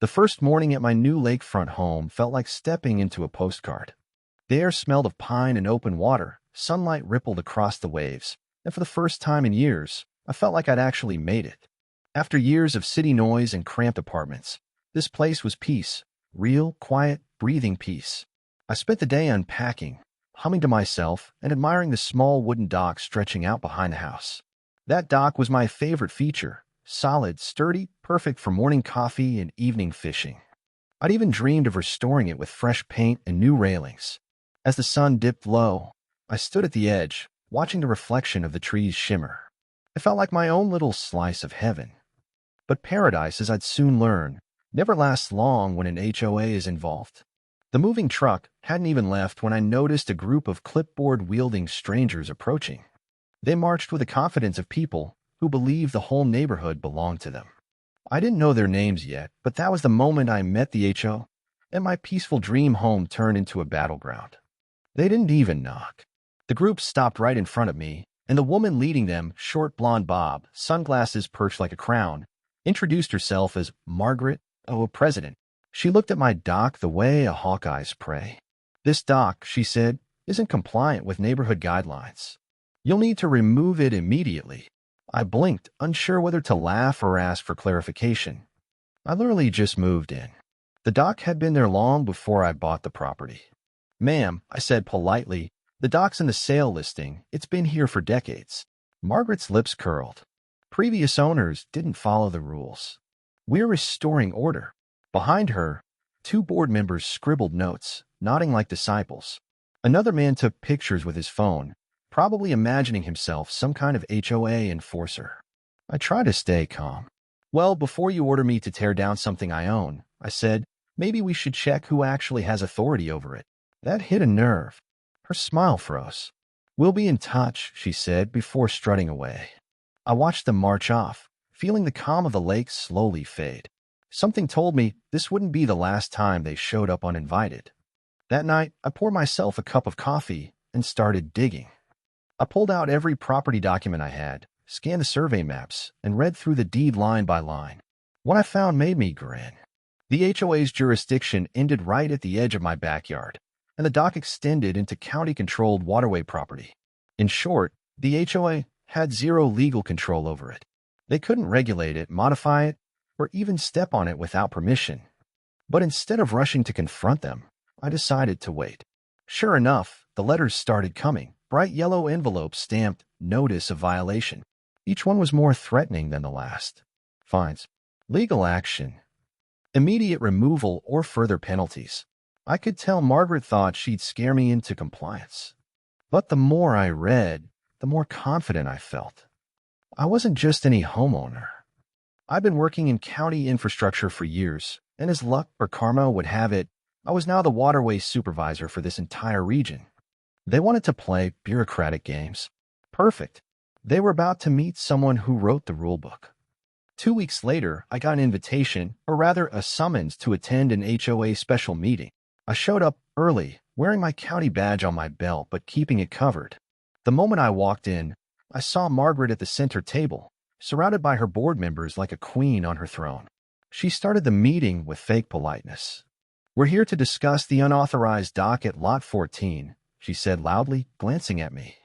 The first morning at my new lakefront home felt like stepping into a postcard. The air smelled of pine and open water, sunlight rippled across the waves, and for the first time in years, I felt like I'd actually made it. After years of city noise and cramped apartments, this place was peace, real, quiet, breathing peace. I spent the day unpacking, humming to myself and admiring the small wooden dock stretching out behind the house. That dock was my favorite feature, solid, sturdy, perfect for morning coffee and evening fishing. I'd even dreamed of restoring it with fresh paint and new railings. As the sun dipped low, I stood at the edge, watching the reflection of the trees shimmer. It felt like my own little slice of heaven. But paradise, as I'd soon learn, never lasts long when an HOA is involved. The moving truck hadn't even left when I noticed a group of clipboard-wielding strangers approaching. They marched with the confidence of people who believed the whole neighborhood belonged to them. I didn't know their names yet, but that was the moment I met the HO, and my peaceful dream home turned into a battleground. They didn't even knock. The group stopped right in front of me, and the woman leading them, short blonde bob, sunglasses perched like a crown, introduced herself as Margaret, president. She looked at my dock the way a hawk eyes prey. "This dock," she said, "isn't compliant with neighborhood guidelines. You'll need to remove it immediately." I blinked, unsure whether to laugh or ask for clarification. I literally just moved in. The dock had been there long before I bought the property. "Ma'am," I said politely, "the dock's in the sale listing. It's been here for decades." Margaret's lips curled. Previous owners didn't follow the rules. "We're restoring order." Behind her, two board members scribbled notes, nodding like disciples. Another man took pictures with his phone, probably imagining himself some kind of HOA enforcer. I tried to stay calm. "Well, before you order me to tear down something I own," I said, "maybe we should check who actually has authority over it." That hit a nerve. Her smile froze. "We'll be in touch," she said before strutting away. I watched them march off, feeling the calm of the lake slowly fade. Something told me this wouldn't be the last time they showed up uninvited. That night, I poured myself a cup of coffee and started digging. I pulled out every property document I had, scanned the survey maps, and read through the deed line by line. What I found made me grin. The HOA's jurisdiction ended right at the edge of my backyard, and the dock extended into county-controlled waterway property. In short, the HOA had zero legal control over it. They couldn't regulate it, modify it, or even step on it without permission. But instead of rushing to confront them, I decided to wait. Sure enough, the letters started coming, bright yellow envelopes stamped "Notice of Violation." Each one was more threatening than the last. Fines, legal action, immediate removal, or further penalties. I could tell Margaret thought she'd scare me into compliance. But the more I read, the more confident I felt. I wasn't just any homeowner. I'd been working in county infrastructure for years, and as luck or karma would have it, I was now the Waterway Supervisor for this entire region. They wanted to play bureaucratic games. Perfect. They were about to meet someone who wrote the rulebook. 2 weeks later, I got an invitation, or rather a summons, to attend an HOA special meeting. I showed up early, wearing my county badge on my belt but keeping it covered. The moment I walked in, I saw Margaret at the center table, surrounded by her board members like a queen on her throne. She started the meeting with fake politeness. "We're here to discuss the unauthorized dock at Lot 14, she said loudly, glancing at me.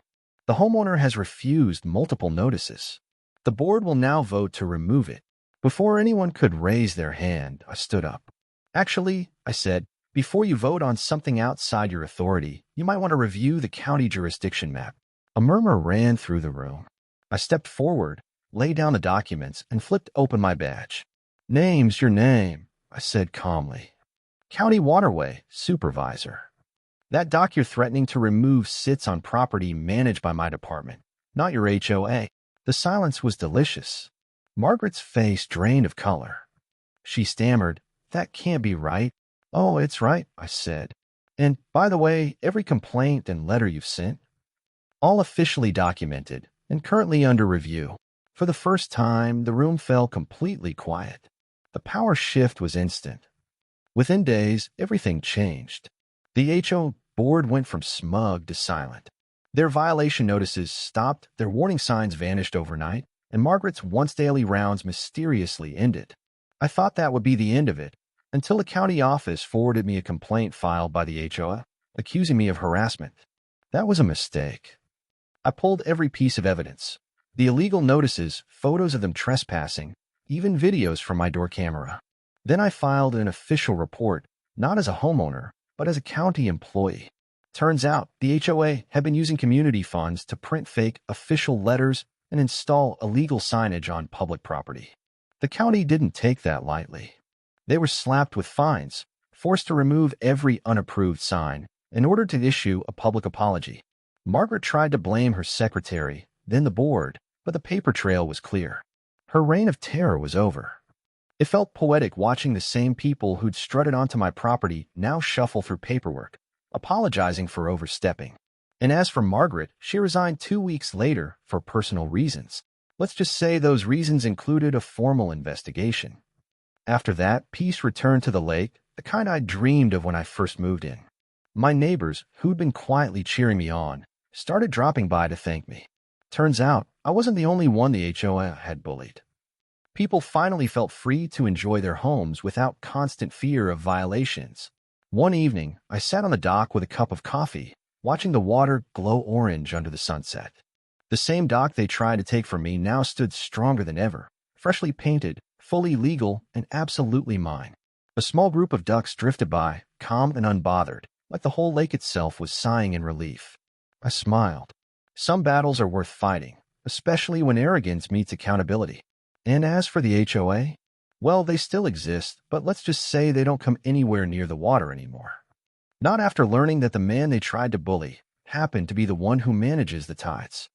"The homeowner has refused multiple notices. The board will now vote to remove it." Before anyone could raise their hand, I stood up. "Actually," I said, "before you vote on something outside your authority, you might want to review the county jurisdiction map." A murmur ran through the room. I stepped forward, laid down the documents, and flipped open my badge. "Name's your name," I said calmly. "County Waterway Supervisor. That dock you're threatening to remove sits on property managed by my department, not your HOA." The silence was delicious. Margaret's face drained of color. She stammered, "That can't be right." "Oh, it's right," I said. "And, by the way, every complaint and letter you've sent, all officially documented and currently under review." For the first time, the room fell completely quiet. The power shift was instant. Within days, everything changed. The HO board went from smug to silent. Their violation notices stopped, their warning signs vanished overnight, and Margaret's once-daily rounds mysteriously ended. I thought that would be the end of it, until a county office forwarded me a complaint filed by the HOA, accusing me of harassment. That was a mistake. I pulled every piece of evidence. The illegal notices, photos of them trespassing, even videos from my door camera. Then I filed an official report, not as a homeowner, but as a county employee. Turns out, the HOA had been using community funds to print fake official letters and install illegal signage on public property. The county didn't take that lightly. They were slapped with fines, forced to remove every unapproved sign, in order to issue a public apology. Margaret tried to blame her secretary, then the board, but the paper trail was clear. Her reign of terror was over. It felt poetic watching the same people who'd strutted onto my property now shuffle through paperwork, apologizing for overstepping. And as for Margaret, she resigned 2 weeks later for personal reasons. Let's just say those reasons included a formal investigation. After that, peace returned to the lake, the kind I dreamed of when I first moved in. My neighbors, who'd been quietly cheering me on, started dropping by to thank me. Turns out, I wasn't the only one the HOA had bullied. People finally felt free to enjoy their homes without constant fear of violations. One evening, I sat on the dock with a cup of coffee, watching the water glow orange under the sunset. The same dock they tried to take from me now stood stronger than ever, freshly painted, fully legal, and absolutely mine. A small group of ducks drifted by, calm and unbothered, like the whole lake itself was sighing in relief. I smiled. Some battles are worth fighting, especially when arrogance meets accountability. And as for the HOA, well, they still exist, but let's just say they don't come anywhere near the water anymore. Not after learning that the man they tried to bully happened to be the one who manages the tides.